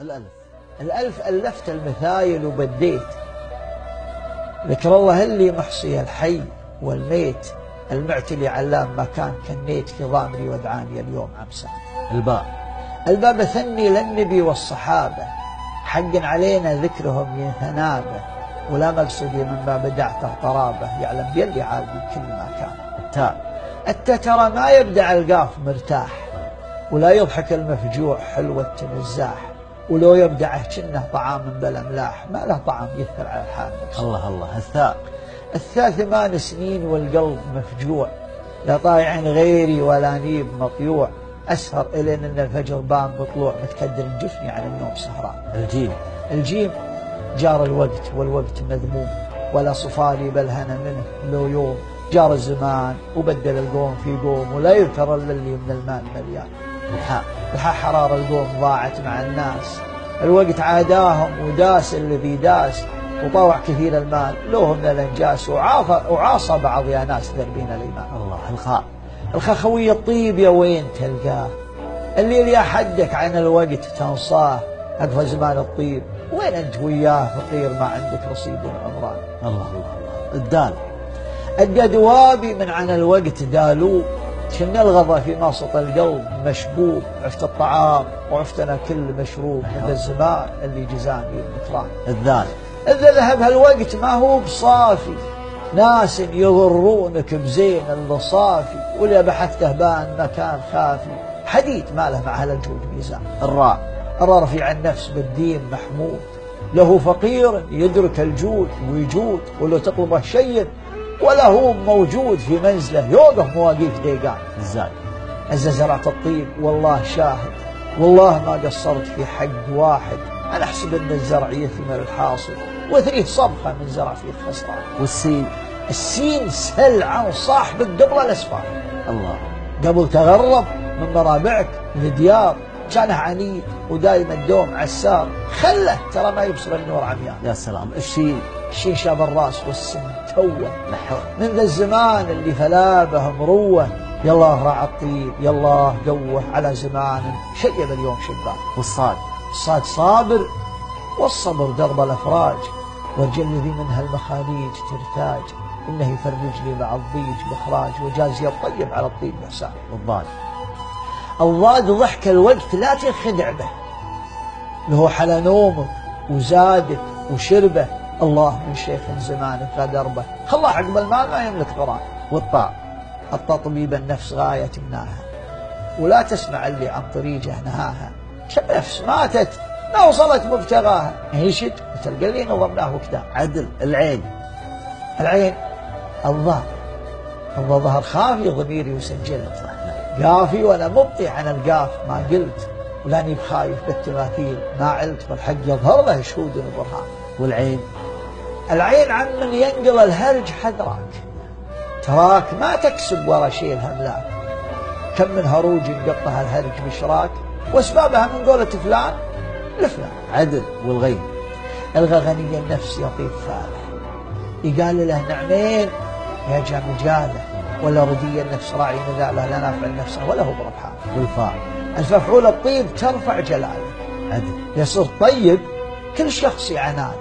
الألف. الألف ألفت المثايل وبديت ذكر الله اللي محصي الحي والميت المعتلي علام ما كان كنيت في ضامري ودعاني اليوم عمسا. الباء. الباب ثني للنبي والصحابة حق علينا ذكرهم ينثنابه ولا مقصدي من ما بدعته قرابه يعلم بيلي عادي كل ما كان. التاء. التاء ترى ما يبدع القاف مرتاح ولا يضحك المفجوع حلوة مزاح ولو يبدعه كنه طعام بلا ملاح ما له طعم يثر على الحال. الله الله. الثاء. الثاء 8 سنين والقلب مفجوع لا طايع غيري ولا نيب مطيوع أسهر إلين أن الفجر بان بطلوع متكدر الجفني على النوم سهران. الجيم. الجيم جار الوقت والوقت مذموم ولا صفالي بل هنا منه لو يوم جار الزمان وبدل القوم في قوم ولا يذكر إلا اللي من المال مليان. الحاء. الحاء حرار القوم ضاعت مع الناس الوقت عاداهم وداس الذي داس وطوع كثير المال لوهم من الانجاس وعاصى بعض يا ناس ذنبين الايمان. الله. الخاء. الخاء خوي الطيب يا وين تلقاه الليل يا حدك عن الوقت تنصاه اقفى زمان الطيب وين انت وياه فقير ما عندك رصيد عمران. الله الله الله. الدال. الدوابي من عن الوقت دالو شن الغضا في ماسط القلب مشبوب عفت الطعام وعفتنا كل مشروب من الزمان اللي جزاني النكران. الذال. إذا ذهب هالوقت ما هو بصافي ناس يغرونك بزين اللي صافي واللي بحثته بان مكان خافي حديد ما له مع هالجود ميزان. الراء. الراء رفيع النفس بالدين محمود له فقير يدرك الجود ويجود ولو تطلبه شيء ولا هو موجود في منزله يوقف مواقيف ديقان. الزاي. زرعت الطيب والله شاهد والله ما قصرت في حق واحد أنا أحسب أن الزرع يثمر الحاصل وثريه صبخة من زرع فيه خسران. والسين. السين سل عن صاحبك قبل الأسفار. الله. قبل تغرب من مرابعك لديار كانه عنيد ودايما الدوم عسار خله ترى ما يبصر النور عميان. يا سلام. الشين. الشين شاب الراس والسن توه من ذا الزمان اللي فلابه مروه يالله راعى الطيب يالله قوه على زمان شيب اليوم شبان. والصاد. الصاد صابر والصبر درب الافراج والجل الذي منها المخاليج ترتاج انه يفرج لي مع الضيج باخراج وجازي الطيب على الطيب بحسان. والضاد. الضاد ضحك الوقت لا تنخدع به له حلا نومك وزادك وشربه الله من شيخ زمانك غدر به خلاه عقب المال ما يملك غرام. والطاء. الطاء طبيب النفس غاية مناها ولا تسمع اللي عن طريقه نهاها كم نفس ماتت ما وصلت مبتغاها هيشت وتلقى لي نظمناه وكذا. عدل. العين. العين. الظهر ظهر خافي ضميري وسجلت قافي وانا مبطي عن القاف ما قلت ولاني بخايف بالتماثيل ما علت والحق يظهر له شهود وبرهان. والعين. العين عن من ينقل الهرج حذراك تراك ما تكسب ورا شيء الهملاك كم من هروج يقطها الهرج بشراك واسبابها من قولة فلان لفلان. عدل. والغين. الغى غني النفس يطيب فاله يقال له نعمين يا جامجاله ولا ردي النفس راعي نذاله لا نافع النفس ولا هو بربحان. والفاء. الففعول الطيب ترفع جلاله عدل. يصير طيب كل شخص يعنانك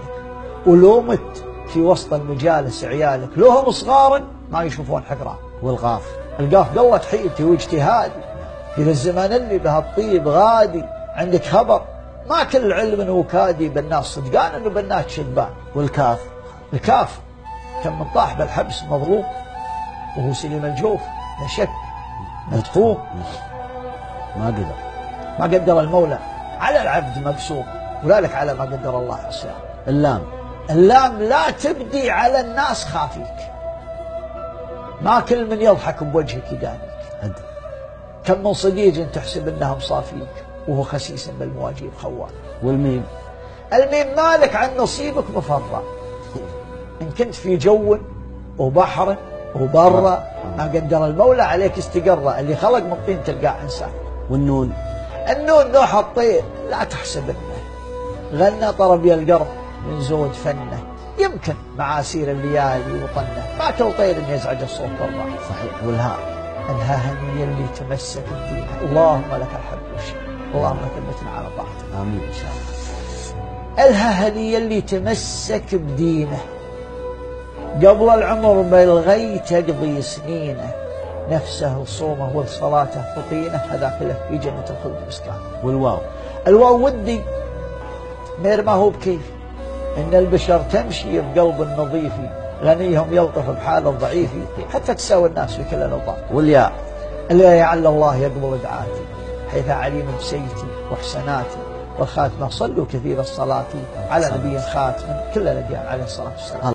ولو مت في وسط المجالس عيالك لو هم صغار ما يشوفون حقران. والقاف. القاف قوت حيلتي واجتهادي في الزمان اللي بها الطيب غادي عندك خبر ما كل علم وكادي بالناس صدقان انه بالناس شذبان. والكاف. الكاف كم من طاح بالحبس مظلوم وهو سليم الجوف لا شك مدفوم ما قدر المولى على العبد مقسوم ولذلك على ما قدر الله عصيان. اللام. اللام لا تبدي على الناس خافيك ما كل من يضحك بوجهك يدانيك. عدل. كم من صديق تحسب انهم صافيك وهو خسيس بالمواجيب خوان. والميم. الميم مالك عن نصيبك مفرط ان كنت في جو وبحر وبرا ما قدر المولى عليك استقر اللي خلق من طين تلقاه انسان. والنون. النون نوح الطير لا تحسب انه غنى طرب يا القرب من زود فنه يمكن معاسير الليالي وطنه ما كل طير يزعج الصوت الراح. صحيح. والهاء. الهاء هي اللي تمسك الدين اللهم لك الحمد والشكر اللهم ثبتنا على طاعتك. آمين إن شاء الله. الهلي اللي تمسك بدينه قبل العمر بالغي تقضي سنينه، نفسه وصومه وصلاته فطينه، هذا كله في جنة الخلد مسكان. والواو الواو ودي غير ما هو بكيف، إن البشر تمشي بقلب النظيف، غنيهم يلطف بحال الضعيف، حتى تساوي الناس في كل الأوقات. والياء لعل الله يقبل دعاتي، حيث عليم بسيتي وحسناتي، والخاتمة صلوا كثير الصلاة على نبي خاتم كل الأديان عليه الصلاة والسلام.